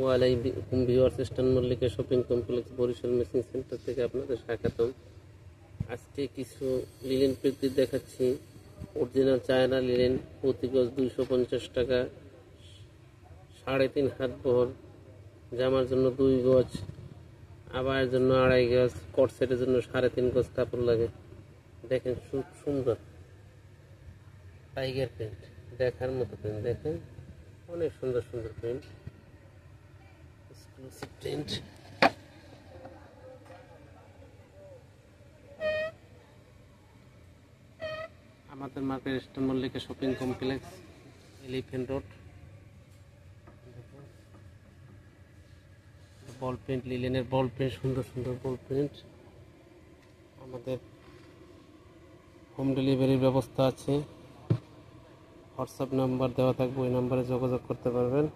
ওয়ালাইকুম viewers, eastern Mallika shopping complex Barishal machine centre থেকে আপনাদের স্বাগতম। আজকে কিছু লিলেন পেটি দেখাচ্ছি। অরিজিনাল চায়না লিলেন, প্রতি গজ 250 টাকা, 3.5 হাত বহর, জামার জন্য 2 গজ, আবায়ের জন্য 2.5 গজ, কট সেটের জন্য 3.5 গজ কাপড় লাগে। দেখেন খুব সুন্দর টাইগার প্রিন্ট, দেখার মতো প্রিন্ট। দেখেন অনেক সুন্দর সুন্দর প্রিন্ট, এক্সক্লুসিভ প্রিন্ট। আমাদের market eastern Mallika shopping complex, elephant road. Ball print, লিলেনের বল প্রিন্ট, সুন্দর সুন্দর বল প্রিন্ট। আমাদের হোম ডেলিভারির ব্যবস্থা আছে। হোয়াটসঅ্যাপ নাম্বার দেওয়া থাকবে, ওই নাম্বারে যোগাযোগ করতে পারবেন।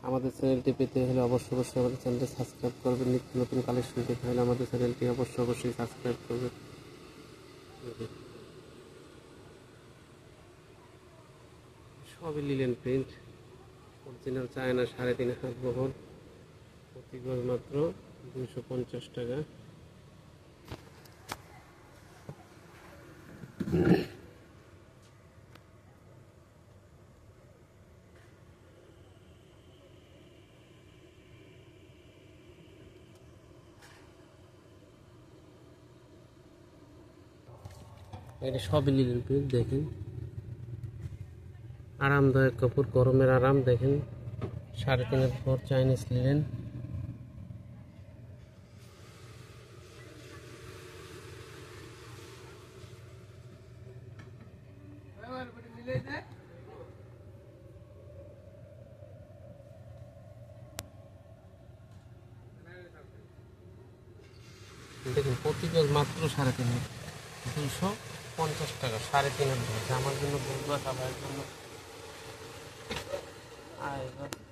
আমাদের চ্যানেলটি পেতে হলে অবশ্যই আমাদের চ্যানেলটি সাবস্ক্রাইব করবেন। নিত্য নতুন কালেকশন পেতে হলে আমাদের চ্যানেলটি অবশ্যই সাবস্ক্রাইব করবেন। সবই লিলেন প্রিন্ট, অরিজিনাল চায়না, 3.5 হাত বহর, প্রতি গজ মাত্র 250 টাকা। এটা সবই লিলেন প্রিন্ট। দেখেন আরামদায়ক কাপড়, গরমের আরাম। দেখেন 3.5 হাত বহর চাইনিজ লিলেন। দেখুন প্রতি গজ মাত্র 3.5 হাত, 250 টাকা। 3.5 হাত বহর, জামার জন্য 2 গজ, আবার জন্য 2.5 গজ।